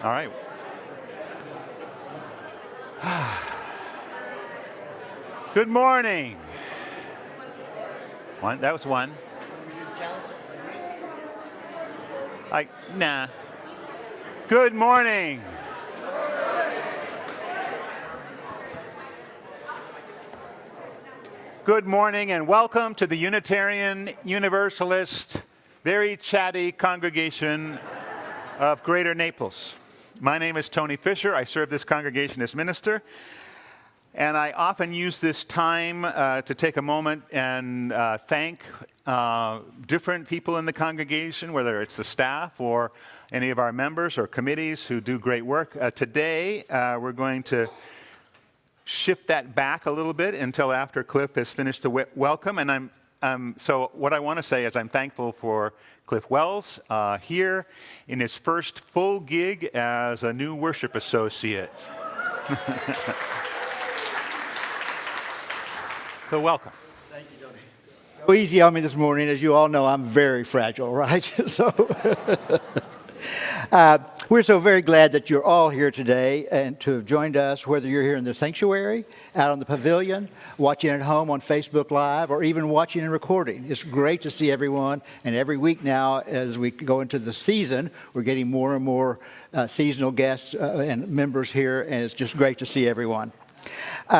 All right. Good morning. One. That was one. Nah. Good morning. Good morning and welcome to the Unitarian Universalist, very chatty congregation of Greater Naples. My name is Tony Fisher. I serve this congregation as minister. And I often use this time to take a moment and thank different people in the congregation, whether it's the staff or any of our members or committees who do great work. Today, we're going to shift that back a little bit until after Cliff has finished the welcome. And so what I want to say is I'm thankful for Cliff Wells here in his first full gig as a new worship associate. So welcome. Thank you, Tony. So easy on me this morning. As you all know, I'm very fragile, right? We're so very glad that you're all here today and to have joined us, whether you're here in the sanctuary, out on the pavilion, watching at home on Facebook Live, or even watching and recording. It's great to see everyone. And every week now, as we go into the season, we're getting more and more seasonal guests and members here, and it's just great to see everyone.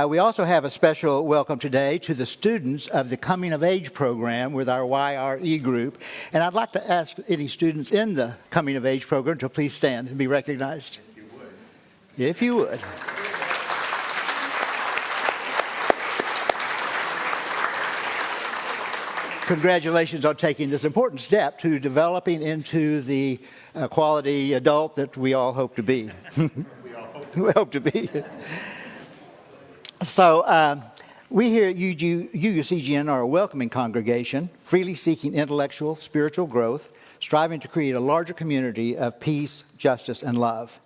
We also have a special welcome today to the students of the Coming of Age program with our YRE group. And I'd like to ask any students in the Coming of Age program to please stand and be recognized. If you would. If you would. Congratulations on taking this important step to developing into the quality adult that we all hope to be. We hope to be. So we here at UUCGN are a welcoming congregation, freely seeking intellectual, spiritual growth, striving to create a larger community of peace, justice, and love.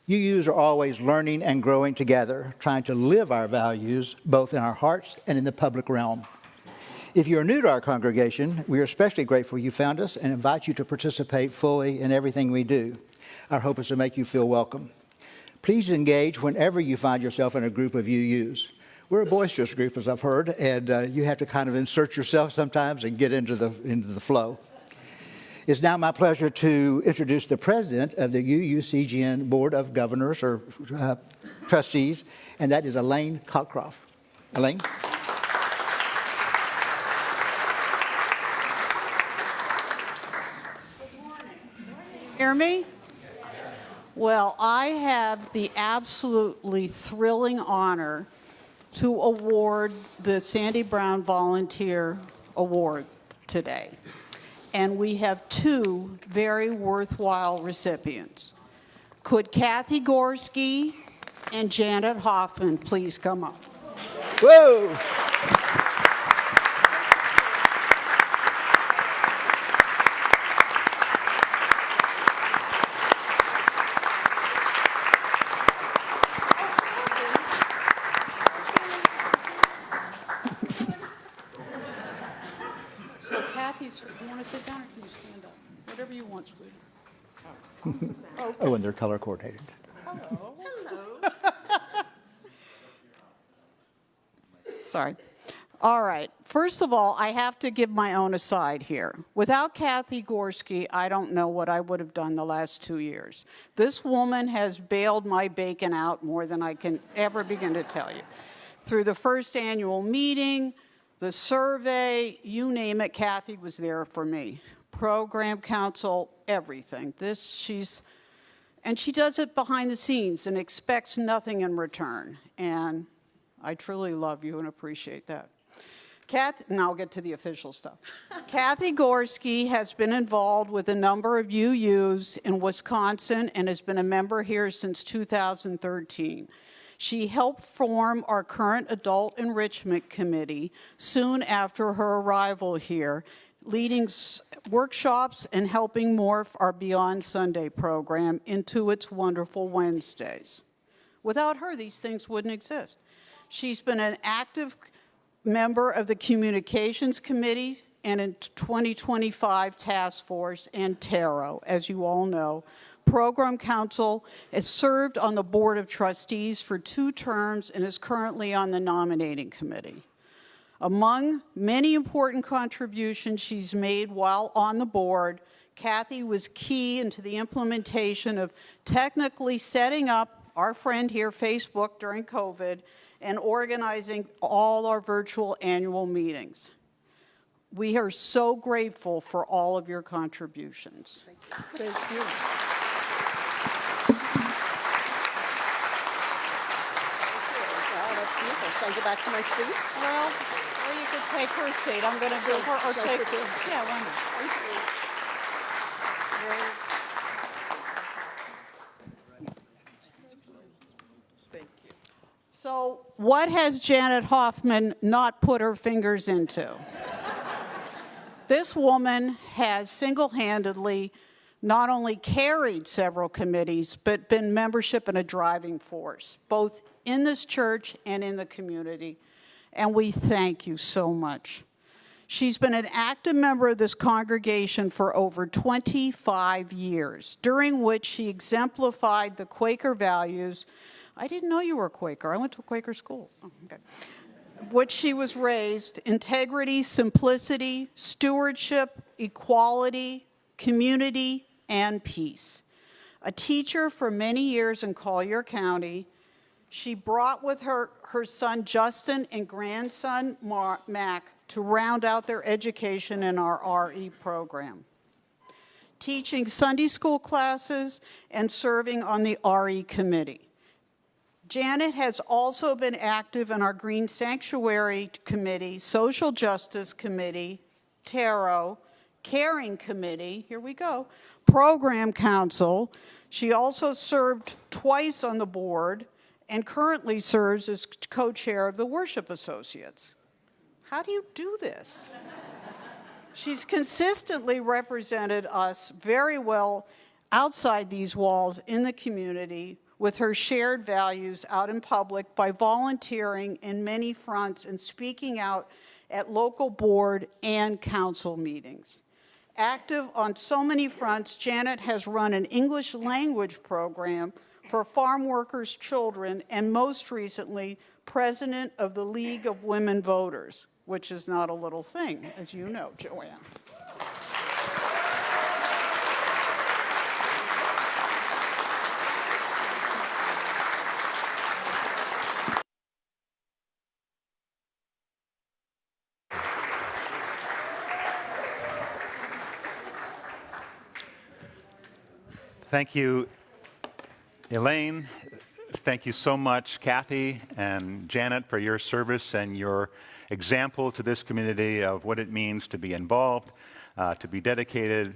UUs are always learning and growing together, trying to live our values both in our hearts and in the public realm. If you are new to our congregation, we are especially grateful you found us and invite you to participate fully in everything we do. Our hope is to make you feel welcome. Please engage whenever you find yourself in a group of UUs. We're a boisterous group, as I've heard, and you have to kind of insert yourself sometimes and get into the flow. It's now my pleasure to introduce the president of the UUCGN Board of Governors or Trustees, and that is Elaine Cockcroft. Elaine? Good morning. Hear me? Well, I have the absolutely thrilling honor to award the Sandy Brown Volunteer Award today. And we have two very worthwhile recipients. Could Kathy Gorski and Janet Hoffman please come up? Whoa! You want to sit down or can you stand up? Whatever you want, sweetie. Okay. Oh, and they're color coordinated. Hello. Hello. Sorry. All right. First of all, I have to give my own aside here. Without Kathy Gorski, I don't know what I would have done the last 2 years. This woman has bailed my bacon out more than I can ever begin to tell you. Through the first annual meeting, the survey, you name it, Kathy was there for me. Program council, everything. And she does it behind the scenes and expects nothing in return. And I truly love you and appreciate that. Now I'll get to the official stuff. Kathy Gorski has been involved with a number of UUs in Wisconsin and has been a member here since 2013. She helped form our current Adult Enrichment Committee soon after her arrival here, leading workshops and helping morph our Beyond Sunday program into its wonderful Wednesdays. Without her, these things wouldn't exist. She's been an active member of the Communications Committee and in 2025 Task Force and Tarot, as you all know, Program Council, has served on the Board of Trustees for 2 terms, and is currently on the Nominating Committee. Among many important contributions she's made while on the board, Kathy was key into the implementation of technically setting up our friend here, Facebook, during COVID, and organizing all our virtual annual meetings. We are so grateful for all of your contributions. Thank you. Wow, that's beautiful. Shall I go back to my seat? Well, or you could take her seat. I'm going to do her, or Shall I take, sit here? yeah, wonderful. Thank you. Thank you. So what has Janet Hoffman not put her fingers into? This woman has single-handedly not only carried several committees, but been membership and a driving force, both in this church and in the community. And we thank you so much. She's been an active member of this congregation for over 25 years, during which she exemplified the Quaker values. I didn't know you were a Quaker. I went to a Quaker school. Oh, okay. Which she was raised: integrity, simplicity, stewardship, equality, community, and peace. A teacher for many years in Collier County, she brought with her her son Justin and grandson Mac to round out their education in our RE program, teaching Sunday school classes and serving on the RE committee. Janet has also been active in our Green Sanctuary Committee, Social Justice Committee, Tarot, Caring Committee, here we go, Program Council. She also served twice on the board and currently serves as co-chair of the Worship Associates. How do you do this? She's consistently represented us very well outside these walls in the community, with her shared values out in public by volunteering in many fronts and speaking out at local board and council meetings. Active on so many fronts, Janet has run an English language program for farm workers' children, and most recently, president of the League of Women Voters, which is not a little thing, as you know, Joanne. Thank you, Elaine. Thank you so much, Kathy and Janet, for your service and your example to this community of what it means to be involved, to be dedicated,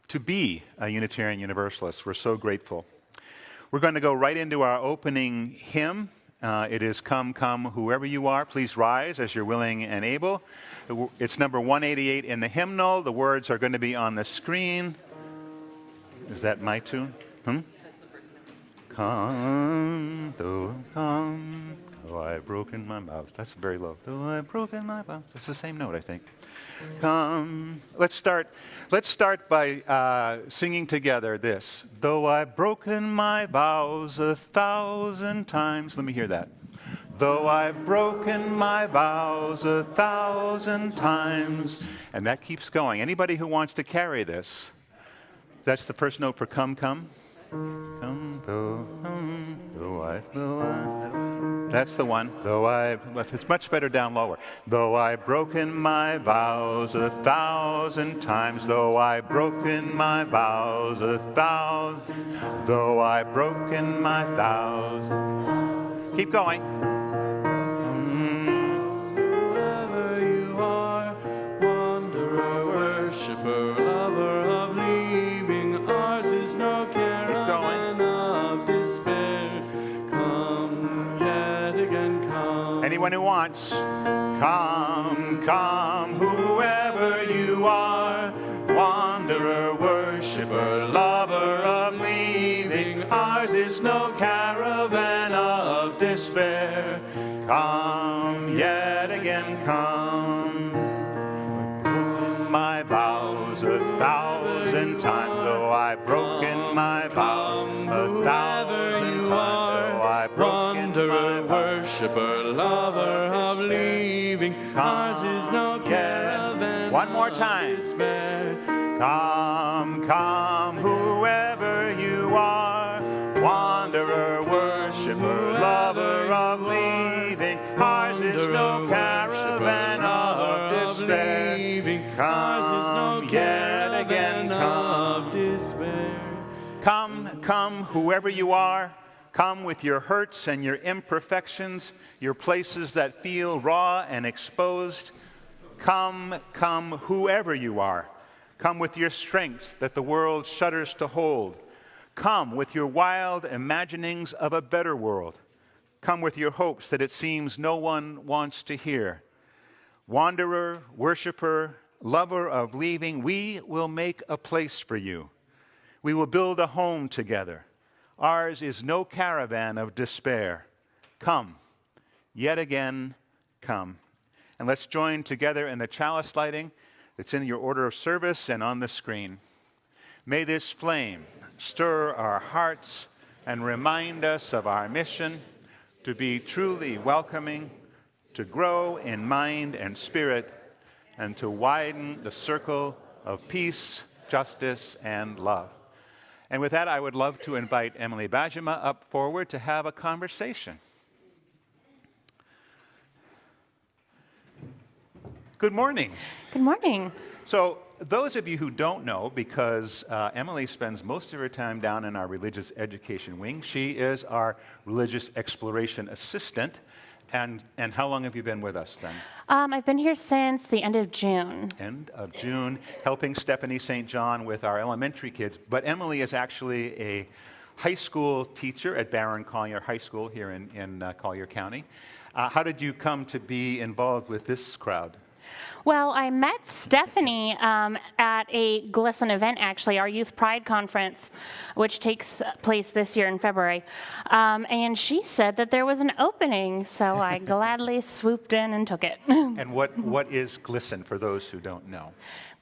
to be a Unitarian Universalist. We're so grateful. We're going to go right into our opening hymn. It is Come, Come, Whoever You Are. Please rise as you're willing and able. It's number 188 in the hymnal. The words are going to be on the screen. Is that my tune? Come, though I've broken my vows. That's very low. Though I've broken my vows. That's the same note, I think. Come. Let's start by singing together this. Though I've broken my vows 1,000 times. Let me hear that. Though I've broken my vows 1,000 times. And that keeps going. Anybody who wants to carry this? That's the first note for come, come. Come, though I. That's the one. Though I've, it's much better down lower. Though I've broken my vows 1,000 times, though I've broken my vows 1,000, though I've broken my vows. Keep going. Whoever you are, wanderer, worshiper, lover of leaving, ours is no caravan of despair. Come yet again, come. Anyone who wants, come, come, whoever you are, wanderer, worshiper, lover of leaving, ours is no caravan of despair. Come yet again, come. My vows 1,000 times, though I've broken my vow a thousand times. Oh, I've broken wanderer, my vow. worshiper, lover of leaving. Ours is no caravan. One more of time. despair. Come, come, whoever you are, wanderer, worshiper, lover of leaving. Ours is no caravan of despair. Come, yet again, come. Come, come, whoever you are. Come with your hurts and your imperfections, your places that feel raw and exposed. Come, come, whoever you are. Come with your strengths that the world shudders to hold. Come with your wild imaginings of a better world. Come with your hopes that it seems no one wants to hear. Wanderer, worshiper, lover of leaving, we will make a place for you. We will build a home together. Ours is no caravan of despair. Come, yet again, come. And let's join together in the chalice lighting that's in your order of service and on the screen. May this flame stir our hearts and remind us of our mission to be truly welcoming, to grow in mind and spirit, and to widen the circle of peace, justice, and love. And with that, I would love to invite Emily Bajima up forward to have a conversation. Good morning. Good morning. So those of you who don't know, because Emily spends most of her time down in our religious education wing, she is our religious exploration assistant. And how long have you been with us then? I've been here since the end of June. End of June, helping Stephanie St. John with our elementary kids. But Emily is actually a high school teacher at Barron Collier High School here in Collier County. How did you come to be involved with this crowd? Well, I met Stephanie at a GLSEN event, actually, our Youth Pride Conference, which takes place this year in February. And she said that there was an opening, so I gladly swooped in and took it. And what is GLSEN for those who don't know?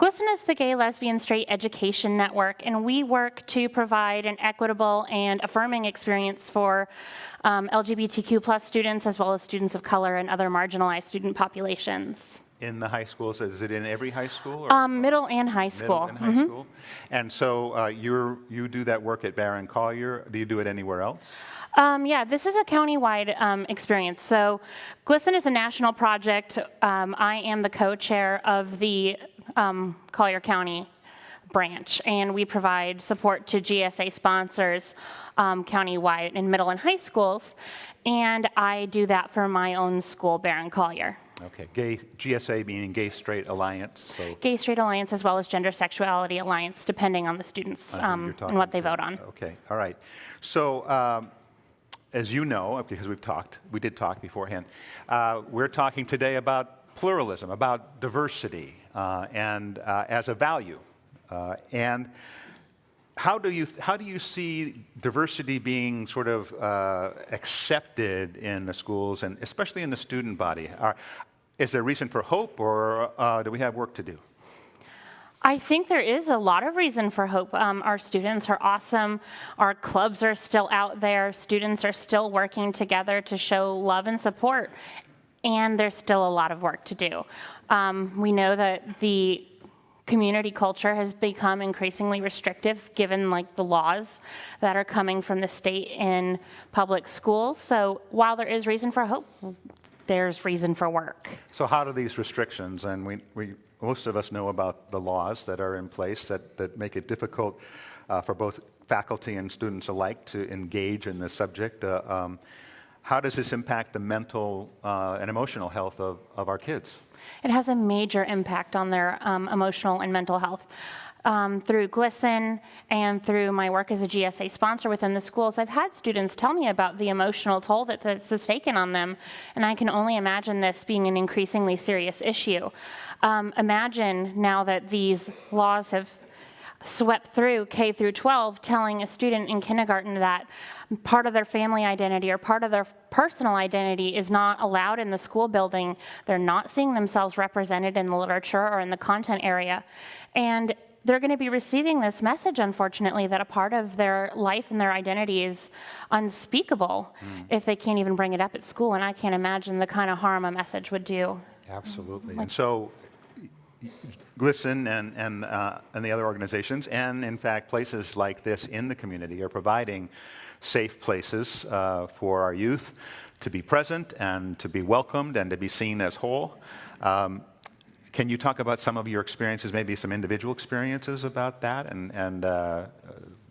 GLSEN is the Gay, Lesbian, Straight Education Network, and we work to provide an equitable and affirming experience for LGBTQ plus students, as well as students of color and other marginalized student populations. In the high schools, is it in every high school? Or Middle and high school. Middle and high school. And so you do that work at Barron Collier. Do you do it anywhere else? Yeah, this is a county-wide experience. So GLSEN is a national project. I am the co-chair of the Collier County branch, and we provide support to GSA sponsors county-wide in middle and high schools, and I do that for my own school, Barron Collier. Okay, GSA meaning Gay Straight Alliance. So Gay Straight Alliance as well as Gender Sexuality Alliance, depending on the students and what they vote on. Okay, all right. So as you know, because we did talk beforehand, we're talking today about pluralism, about diversity, and as a value. And how do you see diversity being sort of accepted in the schools and especially in the student body? Is there reason for hope, or do we have work to do? I think there is a lot of reason for hope. Our students are awesome. Our clubs are still out there. Students are still working together to show love and support. And there's still a lot of work to do. We know that the community culture has become increasingly restrictive given the laws that are coming from the state in public schools. So while there is reason for hope, there's reason for work. So how do these restrictions, and we most of us know about the laws that are in place that make it difficult for both faculty and students alike to engage in this subject. How does this impact the mental and emotional health of our kids? It has a major impact on their emotional and mental health. Through GLSEN and through my work as a GSA sponsor within the schools, I've had students tell me about the emotional toll that this has taken on them, and I can only imagine this being an increasingly serious issue. Imagine now that these laws have swept through K through 12, telling a student in kindergarten that part of their family identity or part of their personal identity is not allowed in the school building. They're not seeing themselves represented in the literature or in the content area. And they're going to be receiving this message, unfortunately, that a part of their life and their identity is unspeakable if they can't even bring it up at school. And I can't imagine the kind of harm a message would do. Absolutely. And so GLSEN and the other organizations, and in fact places like this in the community, are providing safe places for our youth to be present and to be welcomed and to be seen as whole. Can you talk about some of your experiences, maybe some individual experiences about that, and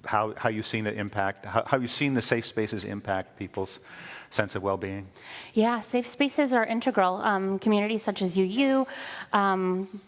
how you've seen it impact, how you've seen the safe spaces impact people's sense of well-being? Yeah, safe spaces are integral. Communities such as UU,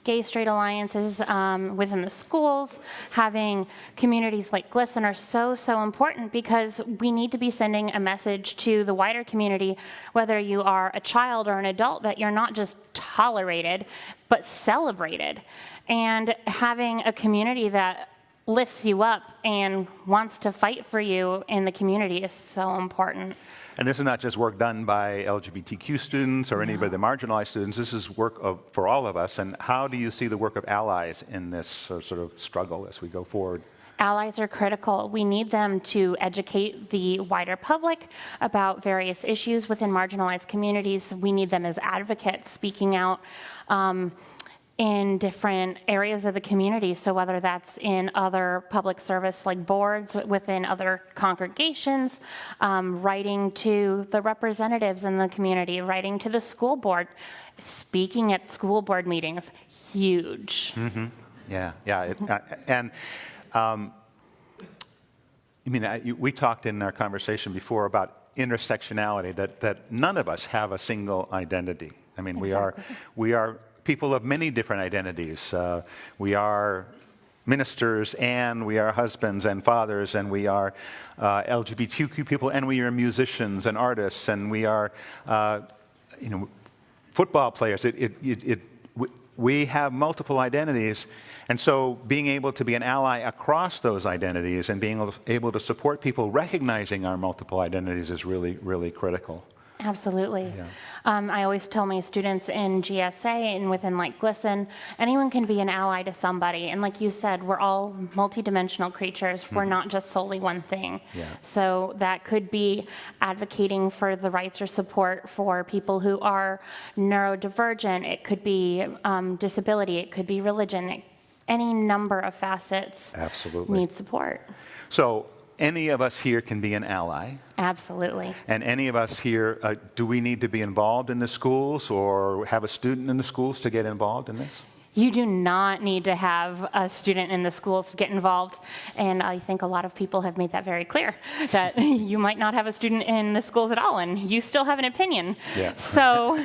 gay, straight alliances within the schools, having communities like GLSEN are so important, because we need to be sending a message to the wider community, whether you are a child or an adult, that you're not just tolerated, but celebrated. And having a community that lifts you up and wants to fight for you in the community is so important. And this is not just work done by LGBTQ students or any of the marginalized students. This is work for all of us. And how do you see the work of allies in this sort of struggle as we go forward? Allies are critical. We need them to educate the wider public about various issues within marginalized communities. We need them as advocates speaking out in different areas of the community. So whether that's in other public service like boards within other congregations, writing to the representatives in the community, writing to the school board, speaking at school board meetings, huge. Mm-hmm. Yeah. We talked in our conversation before about intersectionality, that none of us have a single identity. I mean, Exactly. we are people of many different identities. We are ministers, and we are husbands and fathers, and we are LGBTQ people, and we are musicians and artists, and we are football players. We have multiple identities. And so being able to be an ally across those identities and being able to support people recognizing our multiple identities is really, really critical. Absolutely. Yeah. I always tell my students in GSA and within like GLSEN, anyone can be an ally to somebody. And like you said, we're all multidimensional creatures. We're not just solely one thing. Yeah. So that could be advocating for the rights or support for people who are neurodivergent. It could be disability. It could be religion. Any number of facets Absolutely. need support. So any of us here can be an ally. Absolutely. And any of us here, do we need to be involved in the schools or have a student in the schools to get involved in this? You do not need to have a student in the schools to get involved. And I think a lot of people have made that very clear, that you might not have a student in the schools at all, and you still have an opinion. Yeah. So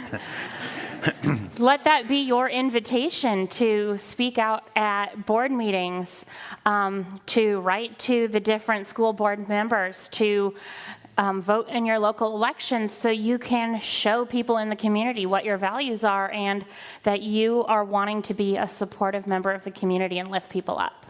let that be your invitation to speak out at board meetings, to write to the different school board members, to vote in your local elections, so you can show people in the community what your values are and that you are wanting to be a supportive member of the community and lift people up.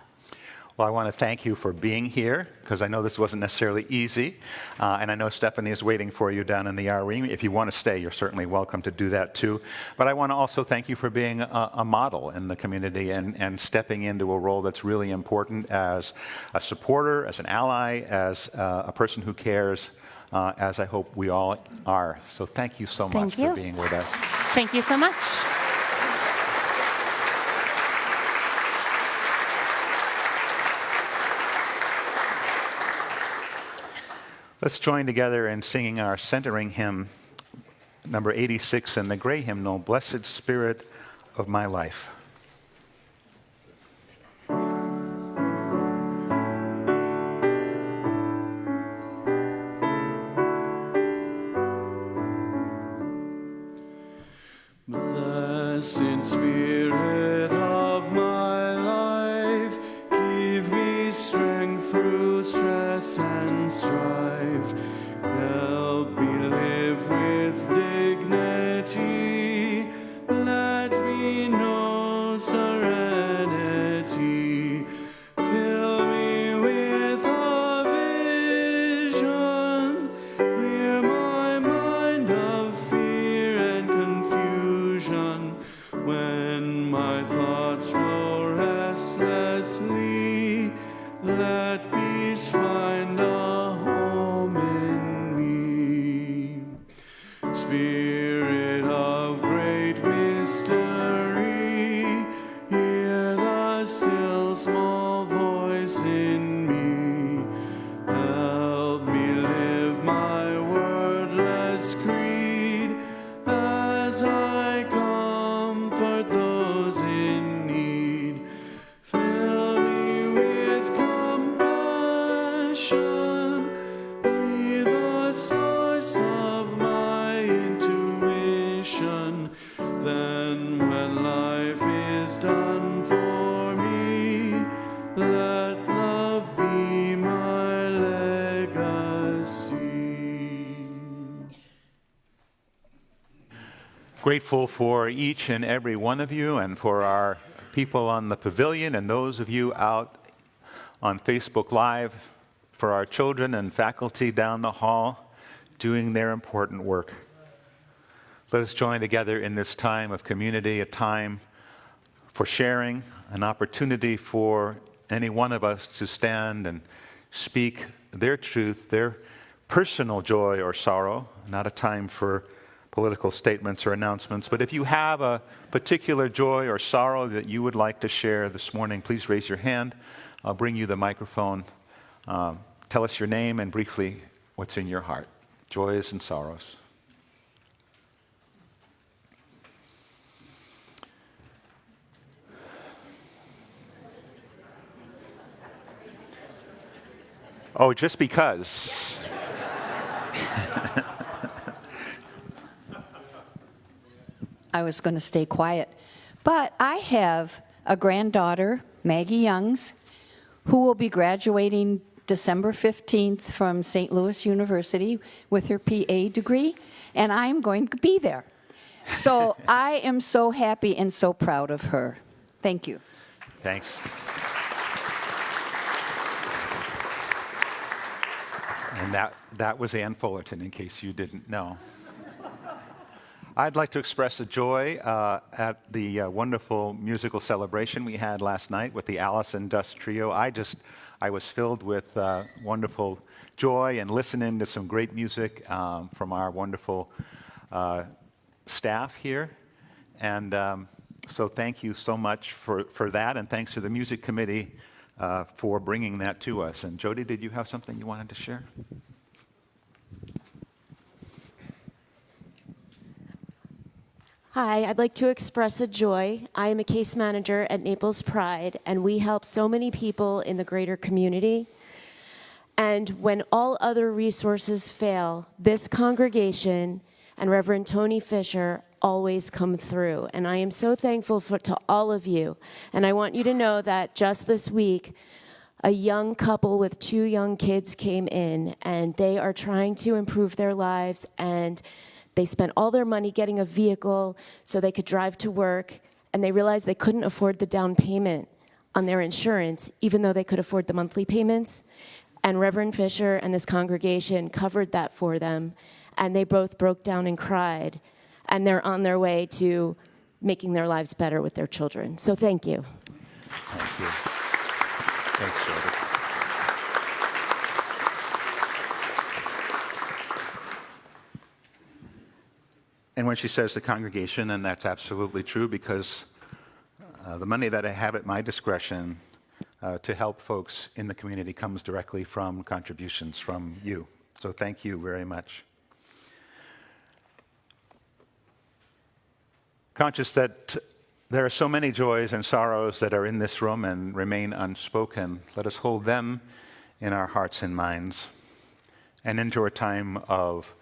Well, I want to thank you for being here, because I know this wasn't necessarily easy. And I know Stephanie is waiting for you down in the RE. If you want to stay, you're certainly welcome to do that too. But I want to also thank you for being a model in the community and stepping into a role that's really important as a supporter, as an ally, as a person who cares, as I hope we all are. So thank you so much for being with us. Thank you so much. Let's join together in singing our centering hymn, number 86 in the gray hymnal, Blessed Spirit of My Life. Blessed Spirit of my life, give me strength through stress and strife. Help me live with dignity. Let me know serenity. Fill me with a vision. Clear my mind of fear and confusion. When my thoughts flow restless endlessly. Let peace find a home in me. Spirit of great mystery, hear the still small voice in me. Help me live my wordless creed as I comfort those in need. Fill me with compassion, be the source of my intuition. Then when life is done for me, let love be my legacy. Grateful for each and every one of you and for our people on the pavilion and those of you out on Facebook Live, for our children and faculty down the hall doing their important work. Let us join together in this time of community, a time for sharing, an opportunity for any one of us to stand and speak their truth, their personal joy or sorrow, not a time for political statements or announcements. But if you have a particular joy or sorrow that you would like to share this morning, please raise your hand. I'll bring you the microphone. Tell us your name and briefly what's in your heart, joys and sorrows. Oh, just because. I was going to stay quiet. But I have a granddaughter, Maggie Youngs, who will be graduating December 15th from St. Louis University with her PA degree, and I'm going to be there. So I am so happy and so proud of her. Thank you. Thanks. And that was Ann Fullerton, in case you didn't know. I'd like to express a joy at the wonderful musical celebration we had last night with the Allison Dust Trio. I was filled with wonderful joy and listening to some great music from our wonderful staff here. And so thank you so much for that, and thanks to the music committee for bringing that to us. And Jody, did you have something you wanted to share? Hi, I'd like to express a joy. I am a case manager at Naples Pride, and we help so many people in the greater community. And when all other resources fail, this congregation and Reverend Tony Fisher always come through. And I am so thankful to all of you. And I want you to know that just this week, a young couple with 2 young kids came in, and they are trying to improve their lives, and they spent all their money getting a vehicle so they could drive to work, and they realized they couldn't afford the down payment on their insurance, even though they could afford the monthly payments. And Reverend Fisher and this congregation covered that for them, and they both broke down and cried, and they're on their way to making their lives better with their children. So thank you. Thank you. Thanks, Jody. And when she says the congregation, and that's absolutely true, because the money that I have at my discretion to help folks in the community comes directly from contributions from you. So thank you very much. Conscious that there are so many joys and sorrows that are in this room and remain unspoken, let us hold them in our hearts and minds and enter a time of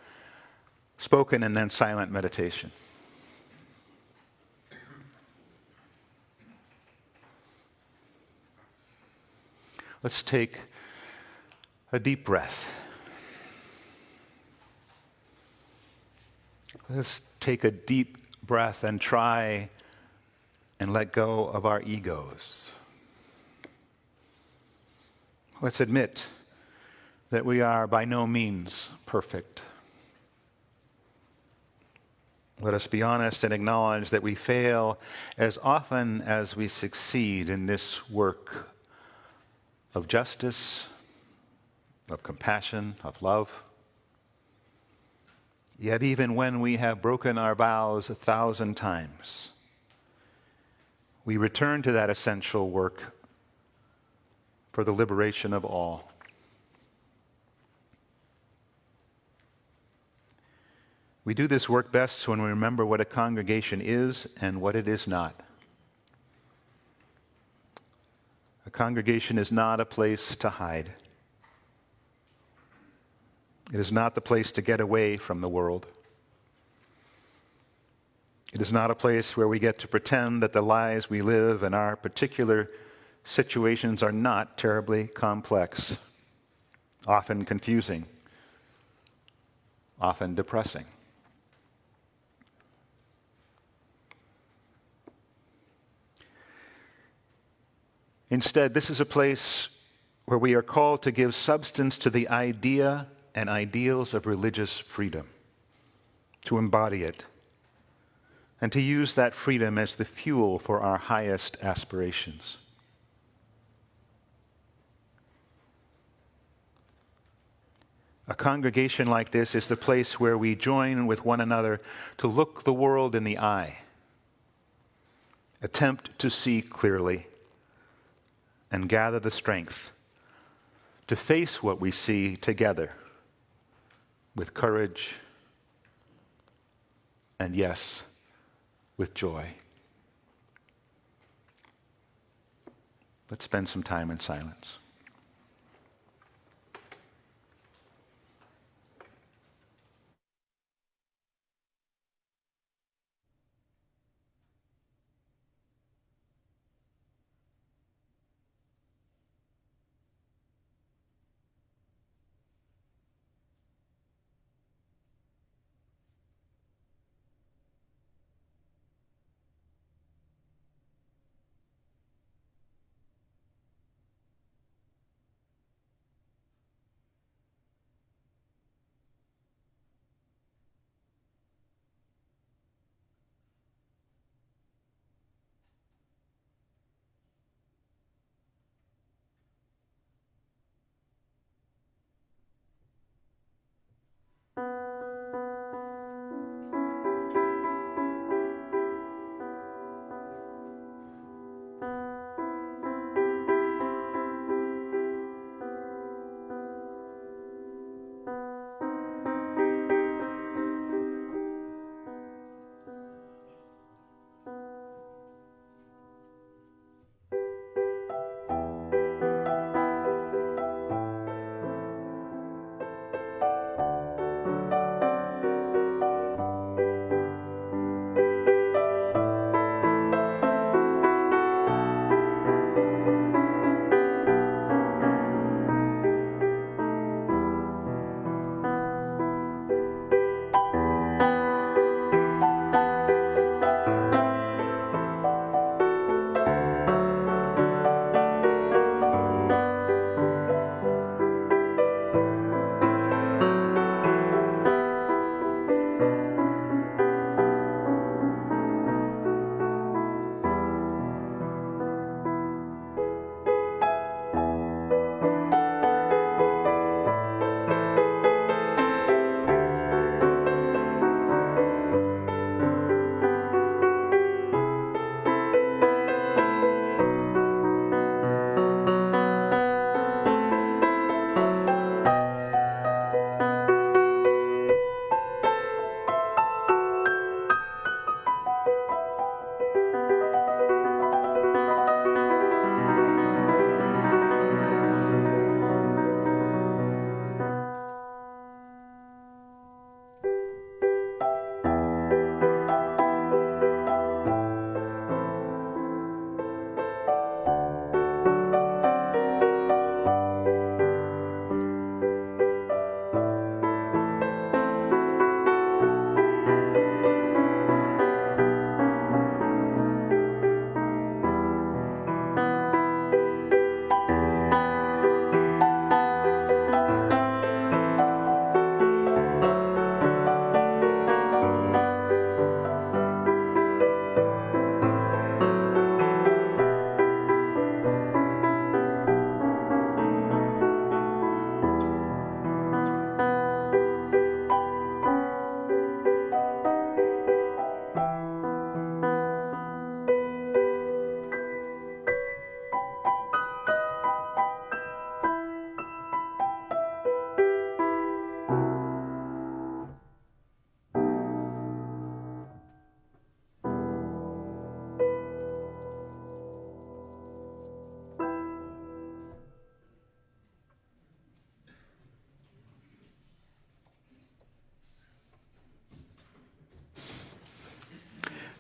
spoken and then silent meditation. Let's take a deep breath. Let's take a deep breath and try and let go of our egos. Let's admit that we are by no means perfect. Let us be honest and acknowledge that we fail as often as we succeed in this work of justice, of compassion, of love. Yet even when we have broken our vows 1,000 times, we return to that essential work for the liberation of all. We do this work best when we remember what a congregation is and what it is not. A congregation is not a place to hide. It is not the place to get away from the world. It is not a place where we get to pretend that the lives we live in our particular situations are not terribly complex, often confusing, often depressing. Instead, this is a place where we are called to give substance to the idea and ideals of religious freedom, to embody it, and to use that freedom as the fuel for our highest aspirations. A congregation like this is the place where we join with one another to look the world in the eye, attempt to see clearly, and gather the strength to face what we see together with courage and, yes, with joy. Let's spend some time in silence.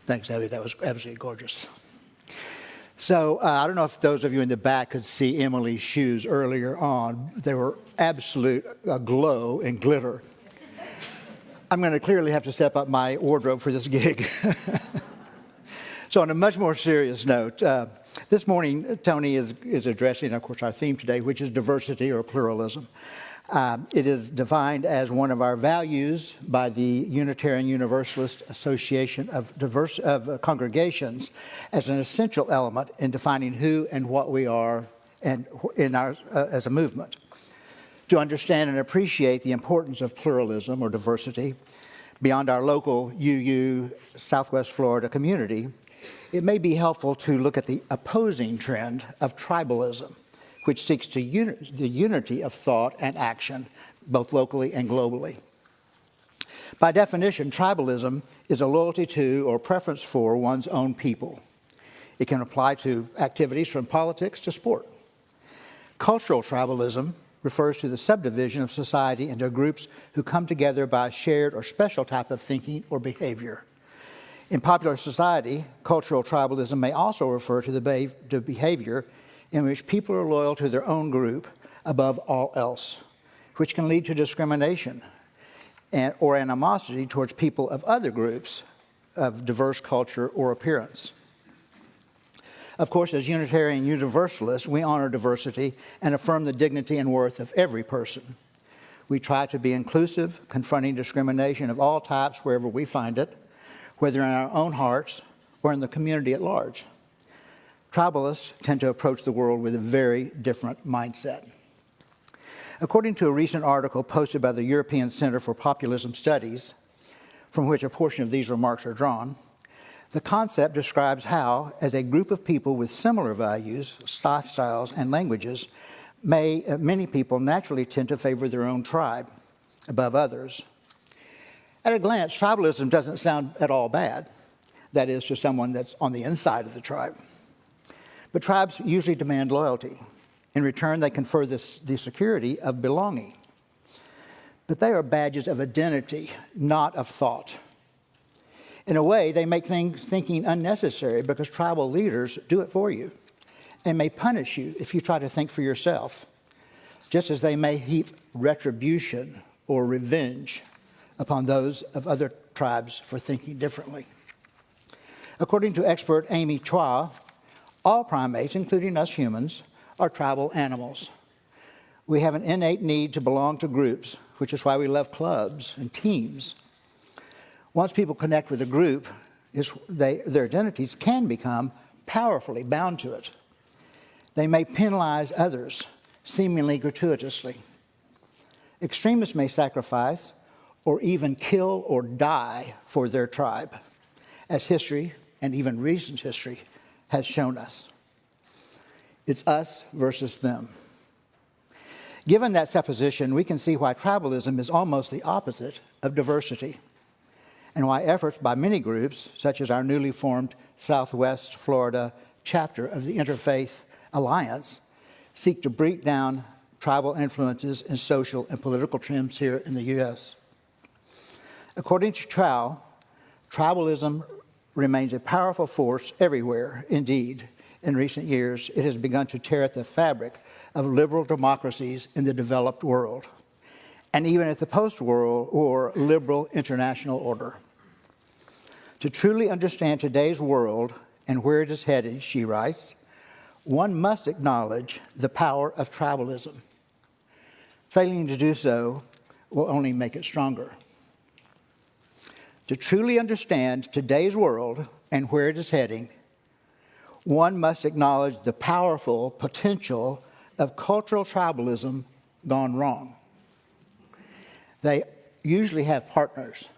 Thanks, Abby. That was absolutely gorgeous. So I don't know if those of you in the back could see Emily's shoes earlier on. They were absolute glow and glitter. I'm going to clearly have to step up my wardrobe for this gig. So on a much more serious note, this morning Tony is addressing, of course, our theme today, which is diversity or pluralism. It is defined as one of our values by the Unitarian Universalist Association of Congregations as an essential element in defining who and what we are and as a movement. To understand and appreciate the importance of pluralism or diversity beyond our local UU Southwest Florida community, it may be helpful to look at the opposing trend of tribalism, which seeks the unity of thought and action, both locally and globally. By definition, tribalism is a loyalty to or preference for one's own people. It can apply to activities from politics to sport. Cultural tribalism refers to the subdivision of society into groups who come together by a shared or special type of thinking or behavior. In popular society, cultural tribalism may also refer to the behavior in which people are loyal to their own group above all else, which can lead to discrimination or animosity towards people of other groups of diverse culture or appearance. Of course, as Unitarian Universalists, we honor diversity and affirm the dignity and worth of every person. We try to be inclusive, confronting discrimination of all types wherever we find it, whether in our own hearts or in the community at large. Tribalists tend to approach the world with a very different mindset. According to a recent article posted by the European Center for Populism Studies, from which a portion of these remarks are drawn, the concept describes how, as a group of people with similar values, lifestyles, and languages, many people naturally tend to favor their own tribe above others. At a glance, tribalism doesn't sound at all bad. That is, to someone that's on the inside of the tribe. But tribes usually demand loyalty. In return, they confer the security of belonging. But they are badges of identity, not of thought. In a way, they make thinking unnecessary because tribal leaders do it for you and may punish you if you try to think for yourself, just as they may heap retribution or revenge upon those of other tribes for thinking differently. According to expert Amy Chua, all primates, including us humans, are tribal animals. We have an innate need to belong to groups, which is why we love clubs and teams. Once people connect with a group, their identities can become powerfully bound to it. They may penalize others, seemingly gratuitously. Extremists may sacrifice or even kill or die for their tribe, as history, and even recent history, has shown us. It's us versus them. Given that supposition, we can see why tribalism is almost the opposite of diversity, and why efforts by many groups, such as our newly formed Southwest Florida chapter of the Interfaith Alliance, seek to break down tribal influences in social and political trends here in the U.S. According to Chau, tribalism remains a powerful force everywhere. Indeed, in recent years, it has begun to tear at the fabric of liberal democracies in the developed world, and even at the post-war or liberal international order. To truly understand today's world and where it is headed, she writes, one must acknowledge the power of tribalism. Failing to do so will only make it stronger. To truly understand today's world and where it is heading, one must acknowledge the powerful potential of cultural tribalism gone wrong. They usually have partners,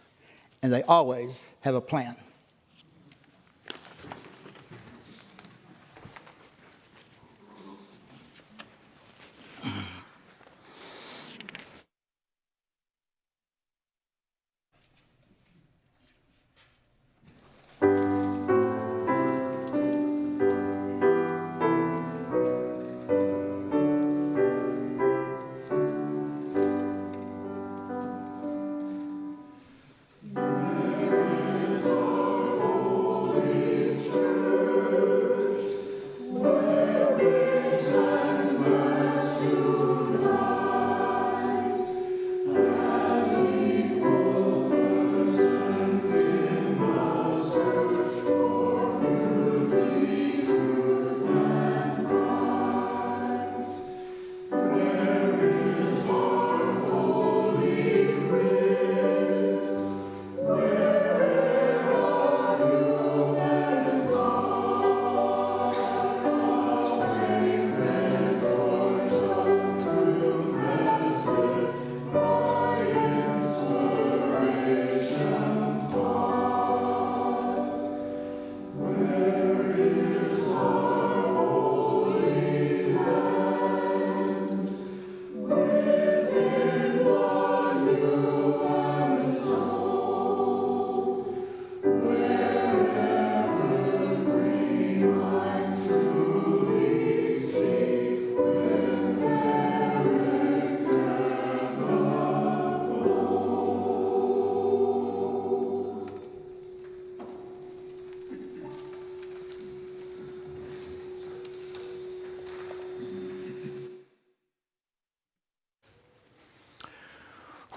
and they always have a plan.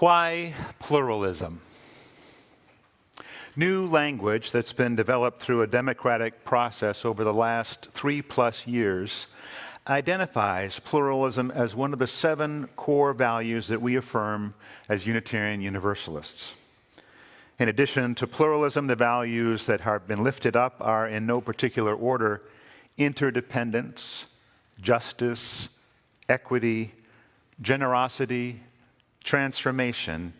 Why pluralism? New language that's been developed through a democratic process over the last 3+ years identifies pluralism as one of the 7 core values that we affirm as Unitarian Universalists. In addition to pluralism, the values that have been lifted up are, in no particular order, interdependence, justice, equity, generosity, transformation,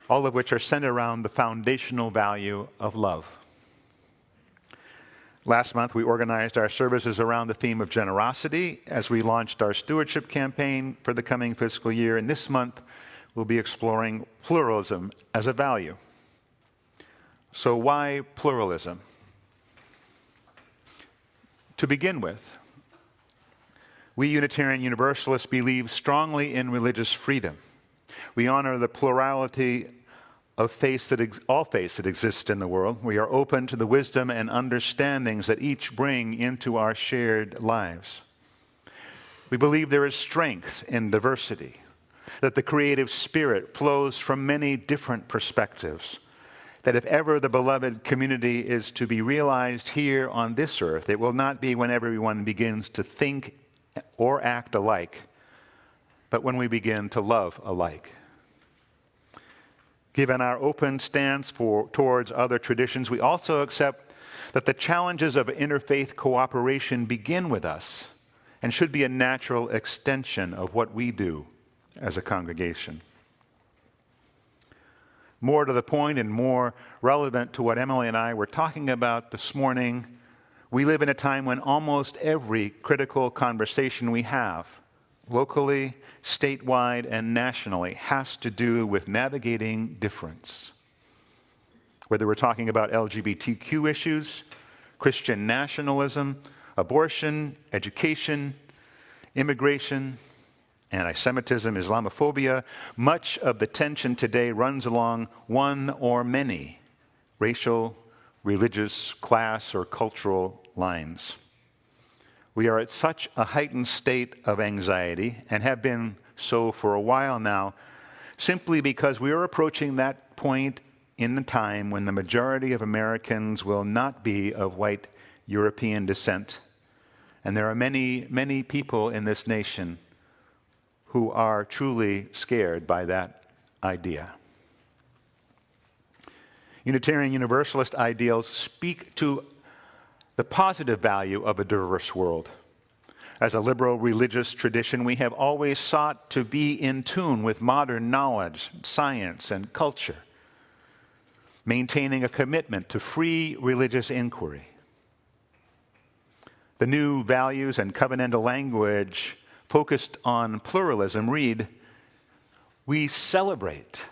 all of which are centered around the foundational value of love. Last month, we organized our services around the theme of generosity as we launched our stewardship campaign for the coming fiscal year, and this month, we'll be exploring pluralism as a value. So why pluralism? To begin with, we Unitarian Universalists believe strongly in religious freedom. We honor the plurality of all faiths that exist in the world. We are open to the wisdom and understandings that each bring into our shared lives. We believe there is strength in diversity, that the creative spirit flows from many different perspectives, that if ever the beloved community is to be realized here on this earth, it will not be when everyone begins to think or act alike, but when we begin to love alike. Given our open stance towards other traditions, we also accept that the challenges of interfaith cooperation begin with us and should be a natural extension of what we do as a congregation. More to the point and more relevant to what Emily and I were talking about this morning, we live in a time when almost every critical conversation we have, locally, statewide, and nationally, has to do with navigating difference. Whether we're talking about LGBTQ issues, Christian nationalism, abortion, education, immigration, anti-Semitism, Islamophobia, much of the tension today runs along one or many racial, religious, class, or cultural lines. We are at such a heightened state of anxiety, and have been so for a while now, simply because we are approaching that point in the time when the majority of Americans will not be of white European descent. And there are many, many people in this nation who are truly scared by that idea. Unitarian Universalist ideals speak to the positive value of a diverse world. As a liberal religious tradition, we have always sought to be in tune with modern knowledge, science, and culture, maintaining a commitment to free religious inquiry. The new values and covenantal language focused on pluralism read, we celebrate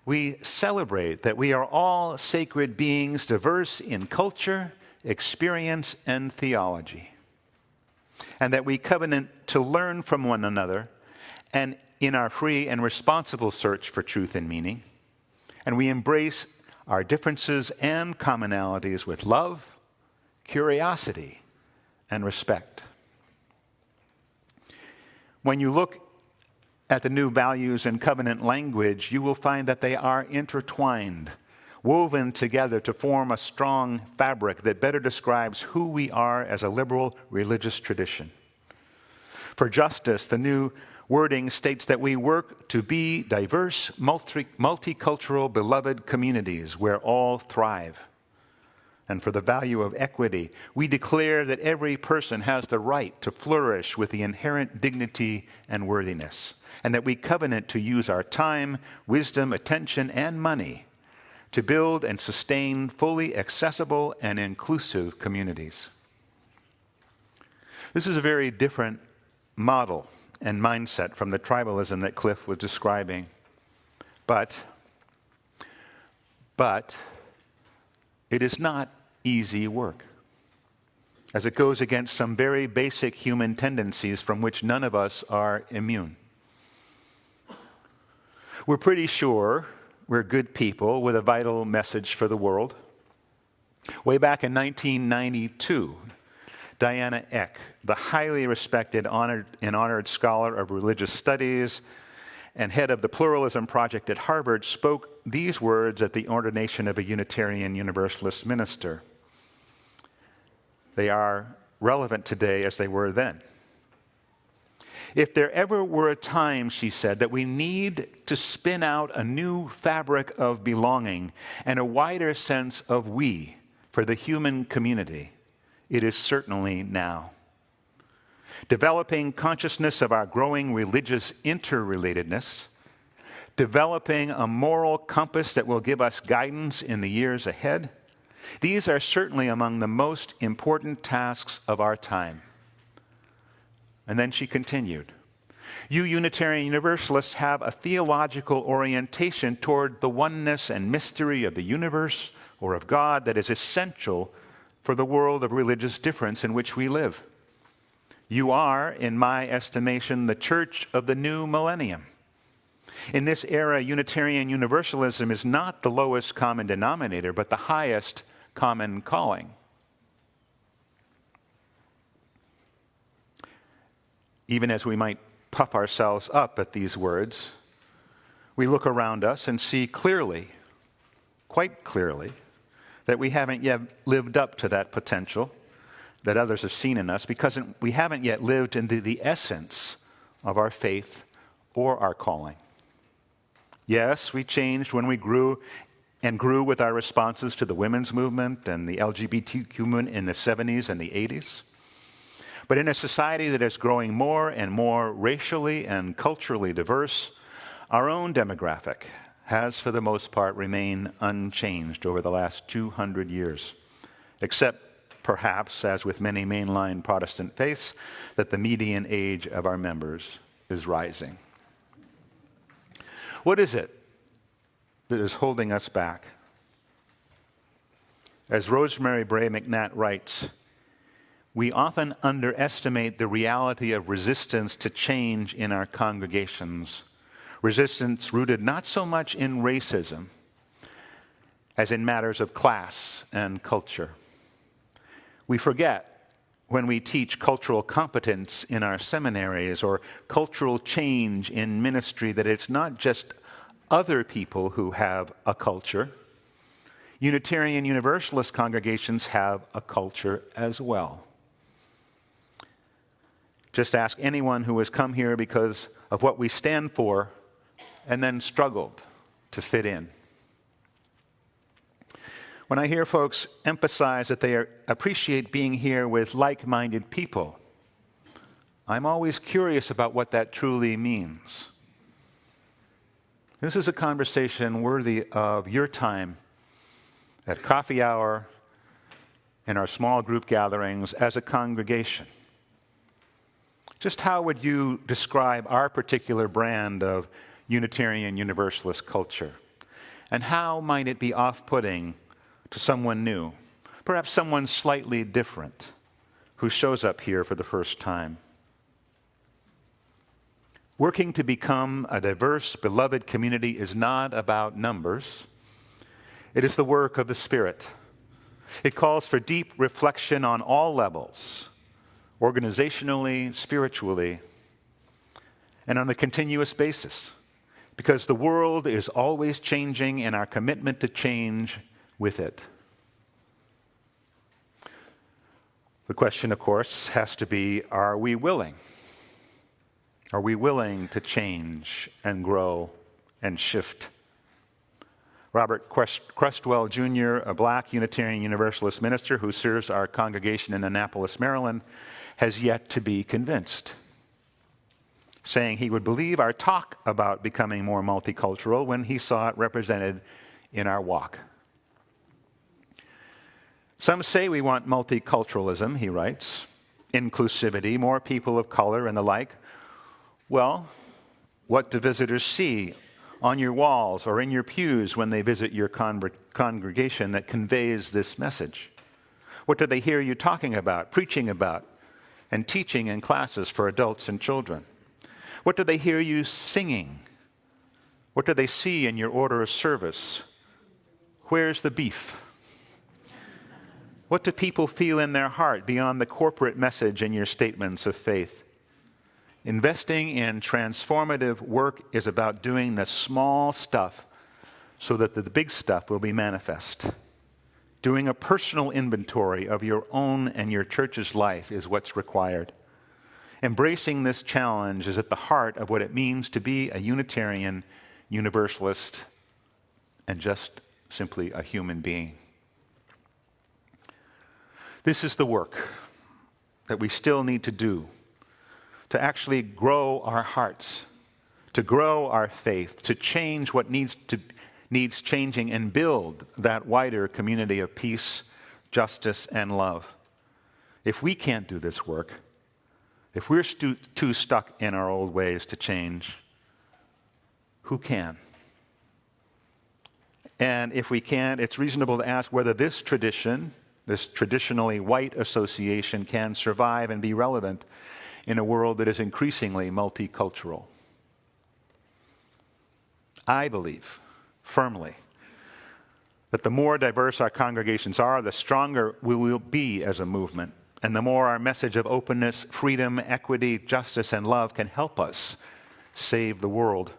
that we are all sacred beings, diverse in culture, experience, and theology, and that we covenant to learn from one another and in our free and responsible search for truth and meaning, and we embrace our differences and commonalities with love, curiosity, and respect. When you look at the new values and covenant language, you will find that they are intertwined, woven together to form a strong fabric that better describes who we are as a liberal religious tradition. For justice, the new wording states that we work to be diverse, multicultural, beloved communities where all thrive. And for the value of equity, we declare that every person has the right to flourish with the inherent dignity and worthiness, and that we covenant to use our time, wisdom, attention, and money to build and sustain fully accessible and inclusive communities. This is a very different model and mindset from the tribalism that Cliff was describing. But it is not easy work, as it goes against some very basic human tendencies from which none of us are immune. We're pretty sure we're good people with a vital message for the world. Way back in 1992, Diana Eck, the highly respected and honored scholar of religious studies and head of the Pluralism Project at Harvard, spoke these words at the ordination of a Unitarian Universalist minister. They are relevant today as they were then. If there ever were a time, she said, that we need to spin out a new fabric of belonging and a wider sense of we for the human community, it is certainly now. Developing consciousness of our growing religious interrelatedness, developing a moral compass that will give us guidance in the years ahead, these are certainly among the most important tasks of our time. And then she continued, you Unitarian Universalists have a theological orientation toward the oneness and mystery of the universe or of God that is essential for the world of religious difference in which we live. You are, in my estimation, the church of the new millennium. In this era, Unitarian Universalism is not the lowest common denominator, but the highest common calling. Even as we might puff ourselves up at these words, we look around us and see clearly, quite clearly, that we haven't yet lived up to that potential that others have seen in us because we haven't yet lived into the essence of our faith or our calling. Yes, we changed when we grew with our responses to the women's movement and the LGBTQ movement in the 70s and the 80s. But in a society that is growing more and more racially and culturally diverse, our own demographic has, for the most part, remained unchanged over the last 200 years, except perhaps, as with many mainline Protestant faiths, that the median age of our members is rising. What is it that is holding us back? As Rosemary Bray McNatt writes, we often underestimate the reality of resistance to change in our congregations, resistance rooted not so much in racism as in matters of class and culture. We forget when we teach cultural competence in our seminaries or cultural change in ministry that it's not just other people who have a culture. Unitarian Universalist congregations have a culture as well. Just ask anyone who has come here because of what we stand for and then struggled to fit in. When I hear folks emphasize that they appreciate being here with like-minded people, I'm always curious about what that truly means. This is a conversation worthy of your time at coffee hour, in our small group gatherings, as a congregation. Just how would you describe our particular brand of Unitarian Universalist culture? And how might it be off-putting to someone new, perhaps someone slightly different, who shows up here for the first time? Working to become a diverse, beloved community is not about numbers. It is the work of the Spirit. It calls for deep reflection on all levels, organizationally, spiritually, and on a continuous basis, because the world is always changing and our commitment to change with it. The question, of course, has to be, are we willing? Are we willing to change and grow and shift? Robert Crestwell Jr., a black Unitarian Universalist minister who serves our congregation in Annapolis, Maryland, has yet to be convinced, saying he would believe our talk about becoming more multicultural when he saw it represented in our walk. Some say we want multiculturalism, he writes, inclusivity, more people of color and the like. Well, what do visitors see on your walls or in your pews when they visit your congregation that conveys this message? What do they hear you talking about, preaching about, and teaching in classes for adults and children? What do they hear you singing? What do they see in your order of service? Where's the beef? What do people feel in their heart beyond the corporate message in your statements of faith? Investing in transformative work is about doing the small stuff so that the big stuff will be manifest. Doing a personal inventory of your own and your church's life is what's required. Embracing this challenge is at the heart of what it means to be a Unitarian Universalist and just simply a human being. This is the work that we still need to do to actually grow our hearts, to grow our faith, to change what needs changing and build that wider community of peace, justice, and love. If we can't do this work, if we're too stuck in our old ways to change, who can? And if we can't, it's reasonable to ask whether this tradition, this traditionally white association, can survive and be relevant in a world that is increasingly multicultural. I believe firmly that the more diverse our congregations are, the stronger we will be as a movement, and the more our message of openness, freedom, equity, justice, and love can help us save the world.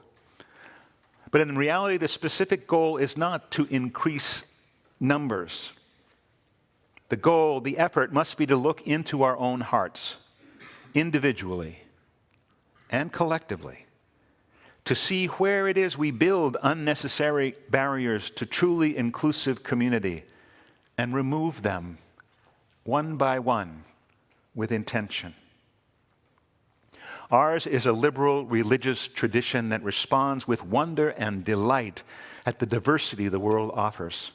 But in reality, the specific goal is not to increase numbers. The goal, the effort, must be to look into our own hearts, individually and collectively, to see where it is we build unnecessary barriers to truly inclusive community and remove them one by one with intention. Ours is a liberal religious tradition that responds with wonder and delight at the diversity the world offers.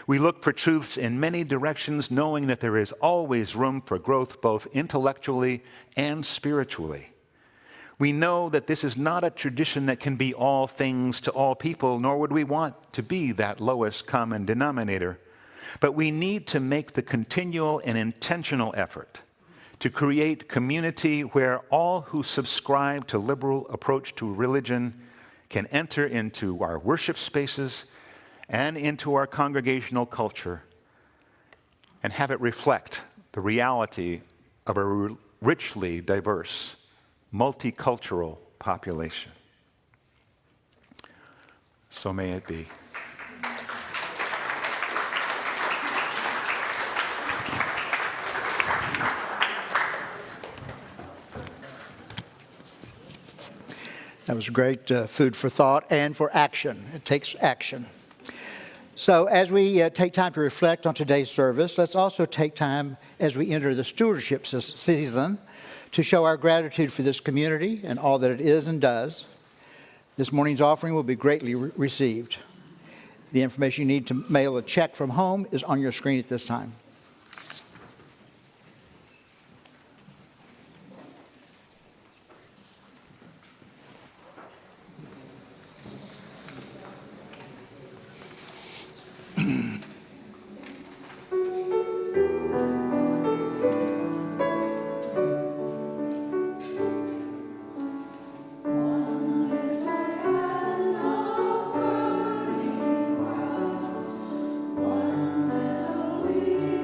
We look for truths in many directions, knowing that there is always room for growth both intellectually and spiritually. We know that this is not a tradition that can be all things to all people, nor would we want to be that lowest common denominator. But we need to make the continual and intentional effort to create community where all who subscribe to liberal approach to religion can enter into our worship spaces and into our congregational culture and have it reflect the reality of a richly diverse, multicultural population. So may it be. That was great food for thought and for action. It takes action. So as we take time to reflect on today's service, let's also take time as we enter the stewardship season to show our gratitude for this community and all that it is and does. This morning's offering will be greatly received. The information you need to mail a check from home is on your screen at this time. One little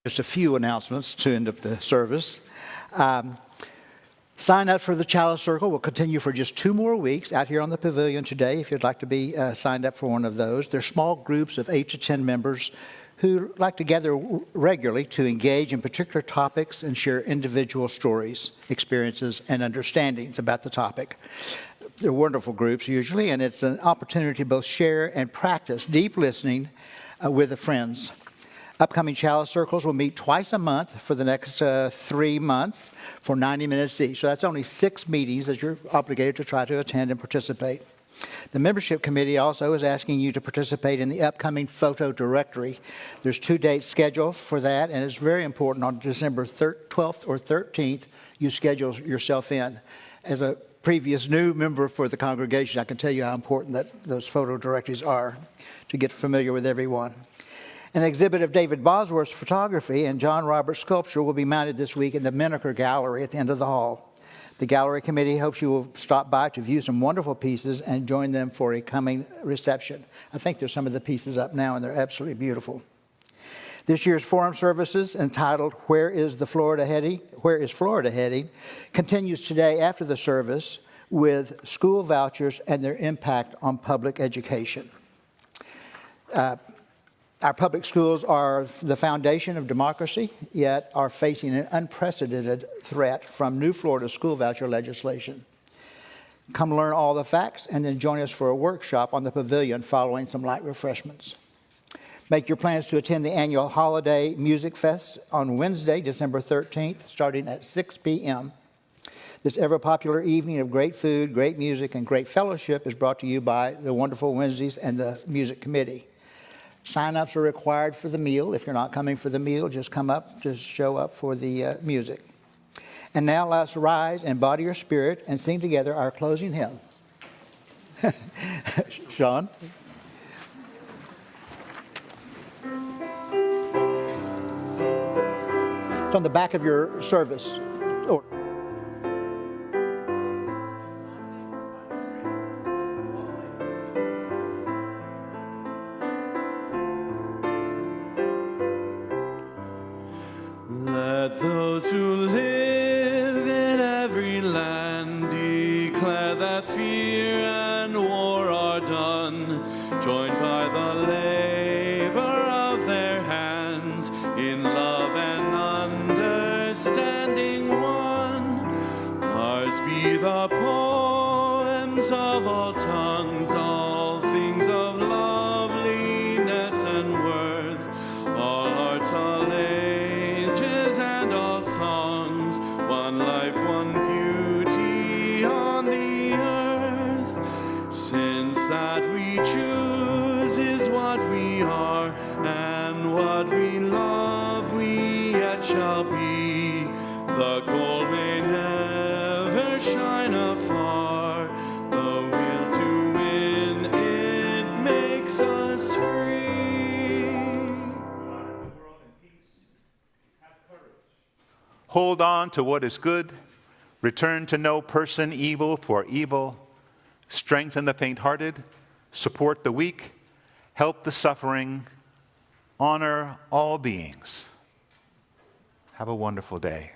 Just a few announcements to end up the service. Sign up for the Chalice Circle will continue for just 2 more weeks out here on the pavilion today if you'd like to be signed up for one of those. They're small groups of 8 to 10 members who like to gather regularly to engage in particular topics and share individual stories, experiences, and understandings about the topic. They're wonderful groups usually, and it's an opportunity to both share and practice deep listening with the friends. Upcoming Chalice Circles will meet twice a month for the next 3 months for 90 minutes each. So that's only 6 meetings that you're obligated to try to attend and participate. The membership committee also is asking you to participate in the upcoming photo directory. There's 2 dates scheduled for that, and it's very important on December 12th or 13th you schedule yourself in. As a previous new member for the congregation, I can tell you how important that those photo directories are to get familiar with everyone. An exhibit of David Bosworth's photography and John Roberts' sculpture will be mounted this week in the Menaker Gallery at the end of the hall. The gallery committee hopes you will stop by to view some wonderful pieces and join them for a coming reception. I think there's some of the pieces up now, and they're absolutely beautiful. This year's forum services, entitled Where is Florida Heading, continues today after the service with school vouchers and their impact on public education. Our public schools are the foundation of democracy, yet are facing an unprecedented threat from new Florida school voucher legislation. Come learn all the facts and then join us for a workshop on the pavilion following some light refreshments. Make your plans to attend the annual Holiday Music Fest on Wednesday, December 13th, starting at 6 p.m. This ever-popular evening of great food, great music, and great fellowship is brought to you by the wonderful Wednesdays and the Music Committee. Sign-ups are required for the meal. If you're not coming for the meal, just show up for the music. And now let's rise and body your spirit and sing together our closing hymn. Sean? It's on the back of your service. Oh. Let those who live in every land declare that fear and war are done, joined by the labor of their hands, in love and understanding one. Ours be the poems of all tongues, all things of loveliness and worth, all hearts, all ages, and all songs, one life, one beauty on the earth. Since that we choose is what we are, and what we love we yet shall be. The goal may never shine afar, the will to win it makes us free. Hold on to what is good. Return to no person evil for evil. Strengthen the faint-hearted. Support the weak. Help the suffering. Honor all beings. Have a wonderful day.